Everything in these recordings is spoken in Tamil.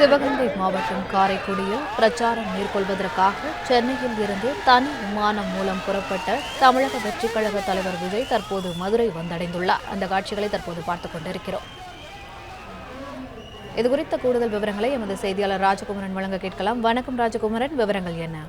சிவகங்கை மாவட்டம் காரைக்குடியில் பிரச்சாரம் மேற்கொள்வதற்காக சென்னையில் இருந்து தனி விமானம் மூலம் புறப்பட்ட தமிழக வெற்றிக் கழக தலைவர் விஜய் தற்போது மதுரை வந்தடைந்துள்ளார். அந்த காட்சிகளை தற்போது பார்த்துக் கொண்டிருக்கிறோம். இதுகுறித்த கூடுதல் விவரங்களை எமது செய்தியாளர் ராஜகுமரன் வழங்க கேட்கலாம். வணக்கம் ராஜகுமரன், விவரங்கள் என்ன?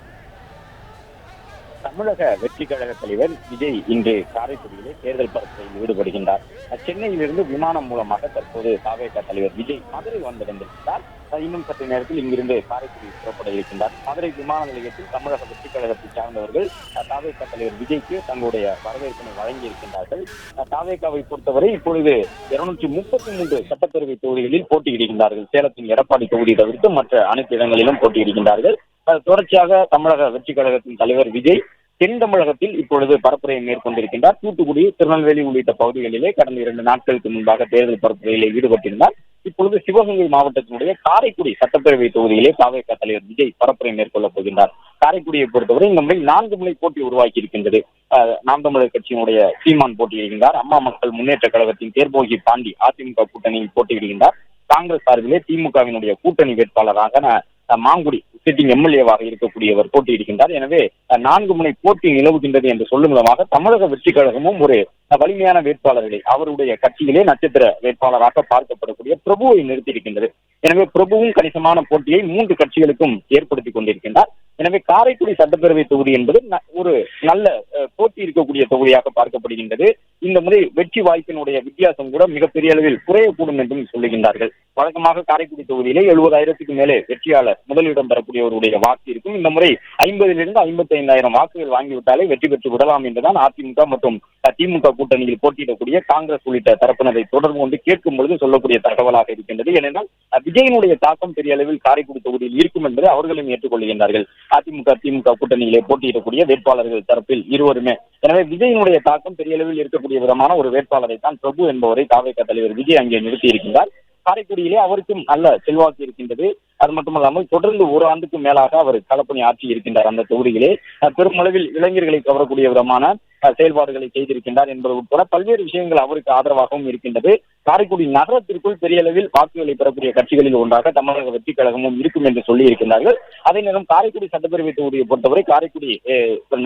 தமிழக வெற்றி கழக தலைவர் விஜய் இன்று காரைக்குடியிலே தேர்தல் பரப்புரையில் ஈடுபடுகின்றார். சென்னையிலிருந்து விமானம் மூலமாக தற்போது தாவேகா தலைவர் விஜய் மதுரை வந்திருந்திருக்கிறார். இன்னும் சற்று நேரத்தில் இங்கிருந்து காரைக்குடி புறப்பட இருக்கின்றார். மதுரை விமான நிலையத்தில் தமிழக வெற்றி கழகத்தை சார்ந்தவர்கள் தாவேகா தலைவர் விஜய்க்கு தங்களுடைய வரவேற்பினை வழங்கி இருக்கின்றார்கள். தாவேகாவை பொறுத்தவரை இப்பொழுது 233 சட்டப்பேரவை தொகுதிகளில் போட்டியிடுகின்றார்கள். சேலத்தின் எடப்பாடி தொகுதி தவிர்த்து மற்ற அனைத்து இடங்களிலும் போட்டியிடுகின்றார்கள். தொடர்ச்சியாக தமிழக வெற்றி கழகத்தின் தலைவர் விஜய் தென் தமிழகத்தில் இப்பொழுது பரப்புரையை மேற்கொண்டிருக்கின்றார். தூத்துக்குடி, திருநெல்வேலி உள்ளிட்ட பகுதிகளிலே கடந்த 2 நாட்களுக்கு முன்பாக தேர்தல் பரப்புரையிலே ஈடுபட்டிருந்தார். இப்பொழுது சிவகங்கை மாவட்டத்தினுடைய காரைக்குடி சட்டப்பேரவை தொகுதியிலே தாவேகா தலைவர் விஜய் பரப்புரை மேற்கொள்ளப் போகின்றார். காரைக்குடியை பொறுத்தவரை இந்த முறை 4 முறை போட்டி உருவாக்கி இருக்கின்றது. நாம் தமிழர் கட்சியினுடைய சீமான் போட்டியிடுகின்றார். அம்மா மக்கள் முன்னேற்ற கழகத்தின் தேர்போகி பாண்டி அதிமுக கூட்டணியில் போட்டியிடுகின்றார். காங்கிரஸ் சார்பிலே திமுகவினுடைய கூட்டணி வேட்பாளராக மாங்குடி சிட்டிங் எம்எல்ஏவாக இருக்கக்கூடியவர் போட்டியிடுகின்றார். எனவே 4 முனை போட்டி நிலவுகின்றது என்று சொல்லும் விதமாக தமிழக வெற்றி கழகமும் ஒரு வலிமையான வேட்பாளர்களை அவருடைய கட்சியிலே நட்சத்திர வேட்பாளராக பார்க்கப்படக்கூடிய பிரபுவை நிறுத்தியிருக்கின்றது. எனவே பிரபுவும் கணிசமான போட்டியை 3 கட்சிகளுக்கும் ஏற்படுத்திக் கொண்டிருக்கின்றார். எனவே காரைக்குடி சட்டப்பேரவை தொகுதி என்பது ஒரு நல்ல போட்டி இருக்கக்கூடிய தொகுதியாக பார்க்கப்படுகின்றது. இந்த முறை வெற்றி வாய்ப்பினுடைய வித்தியாசம் கூட மிகப்பெரிய அளவில் குறையக்கூடும் என்றும் சொல்லுகின்றார்கள். வழக்கமாக காரைக்குடி தொகுதியிலே 70,000க்கு மேலே வெற்றியாளர் முதலிடம் பெறக்கூடியவருடைய வாக்கு இருக்கும். இந்த முறை 50,000 55,000 வாக்குகள் வாங்கிவிட்டாலே வெற்றி பெற்று விடலாம் என்றுதான் அதிமுக மற்றும் திமுக கூட்டணியில் போட்டியிடக்கூடிய காங்கிரஸ் உள்ளிட்ட தரப்பினரை தொடர்பு கொண்டு கேட்கும் பொழுது சொல்லக்கூடிய தகவலாக இருக்கின்றது. ஏனென்றால் விஜயனுடைய தாக்கம் பெரிய அளவில் காரைக்குடி தொகுதியில் இருக்கும் என்பதை அவர்களும் ஏற்றுக்கொள்கின்றார்கள். அதிமுக திமுக கூட்டணியிலே போட்டியிடக்கூடிய வேட்பாளர்கள் தரப்பில் இருவருமே. எனவே விஜயனுடைய தாக்கம் பெரிய அளவில் இருக்கக்கூடிய விதமான ஒரு வேட்பாளரை தான் பிரபு என்பவரை தாவேகா தலைவர் விஜய் அங்கே நிறுத்தி இருக்கின்றார். காரைக்குடியிலே அவருக்கும் நல்ல செல்வாக்கு இருக்கின்றது. அது மட்டுமல்லாமல் தொடர்ந்து 1 ஆண்டுக்கு மேலாக அவர் களப்பணி ஆற்றி இருக்கின்றார். அந்த தொகுதியிலே பெருமளவில் இளைஞர்களை கவரக்கூடிய விதமான செயல்பாடுகளை செய்திருக்கின்றார் என்பது உட்பட பல்வேறு விஷயங்கள் அவருக்கு ஆதரவாகவும் இருக்கின்றது. காரைக்குடி நகரத்திற்குள் பெரிய அளவில் வாக்குகளை பெறக்கூடிய கட்சிகளில் ஒன்றாக தமிழக வெற்றி கழகமும் இருக்கும் என்று சொல்லி இருக்கின்றார்கள். அதே நேரம் காரைக்குடி சட்டப்பேரவை தொகுதியை பொறுத்தவரை காரைக்குடி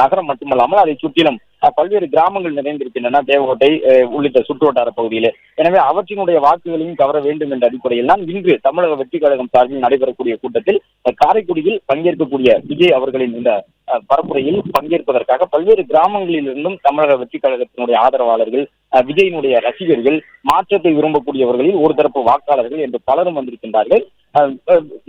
நகரம் மட்டுமல்லாமல் அதை சுற்றிலும் பல்வேறு கிராமங்கள் நிறைந்திருக்கின்றன, தேவகோட்டை உள்ளிட்ட சுற்றுவட்டார பகுதியிலே. எனவே அவற்றினுடைய வாக்குகளையும் கவர வேண்டும் என்ற அடிப்படையில் தான் இன்று தமிழக வெற்றி கழகம் சார்பில் நடைபெறக்கூடிய கூட்டத்தில் காரைக்குடியில் பங்கேற்கக்கூடிய விஜய் அவர்களின் இந்த பரப்புரையில் பங்கேற்பதற்காக பல்வேறு கிராமங்களில் இருந்தும் தமிழக வெற்றி கழகத்தினுடைய ஆதரவாளர்கள், விஜயினுடைய ரசிகர்கள், மாற்றத்தை விரும்பக்கூடியவர்களில் ஒரு தரப்பு வாக்காளர்கள் என்று பலரும் வந்திருக்கின்றார்கள்.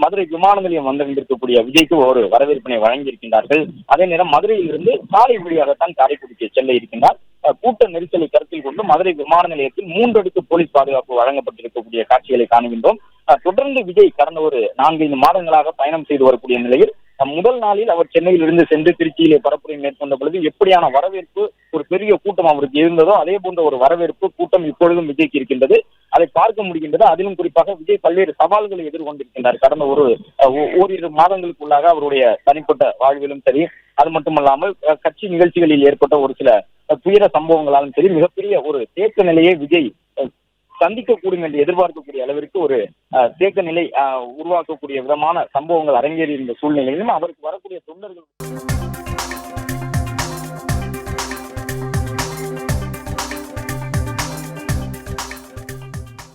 மதுரை விமான நிலையம் வந்திருக்கக்கூடிய விஜய்க்கு ஒரு வரவேற்பினை வழங்கியிருக்கின்றார்கள். அதே நேரம் மதுரையில் இருந்து சாலை வழியாகத்தான் காரைக்குடிக்கு செல்ல இருக்கின்றார். கூட்ட நெரிசலை கருத்தில் கொண்டு மதுரை விமான நிலையத்தில் 3 அடுக்கு போலீஸ் பாதுகாப்பு வழங்கப்பட்டிருக்கக்கூடிய காட்சிகளை காணுகின்றோம். தொடர்ந்து விஜய் கடந்த ஒரு 4-5 மாதங்களாக பயணம் செய்து வரக்கூடிய நிலையில் முதல் நாளில் அவர் சென்னையில் இருந்து சென்று திருச்சியிலே பரப்புரை மேற்கொண்ட பொழுது எப்படியான வரவேற்பு, ஒரு பெரிய கூட்டம் அவருக்கு இருந்ததோ அதே போன்ற ஒரு வரவேற்பு கூட்டம் இப்பொழுதும் விஜய்க்கு இருக்கின்றது. அதை பார்க்க முடிகின்றது. அதிலும் குறிப்பாக விஜய் பல்வேறு சவால்களை எதிர்கொண்டிருக்கின்றார். கடந்த ஓரிரு மாதங்களுக்குள்ளாக அவருடைய தனிப்பட்ட வாழ்விலும் சரி, அது மட்டுமல்லாமல் கட்சி நிகழ்ச்சிகளில் ஏற்பட்ட ஒரு சில துயர சம்பவங்களாலும் சரி, மிகப்பெரிய ஒரு தேக்க நிலையை விஜய் சந்திக்கக்கூடும் என்று எதிர்பார்க்கக்கூடிய அளவிற்கு ஒரு தேக்க நிலை உருவாக்கக்கூடிய விதமான சம்பவங்கள் அரங்கேறி இருந்த சூழ்நிலையிலும் அவருக்கு வரக்கூடிய தொண்டர்கள்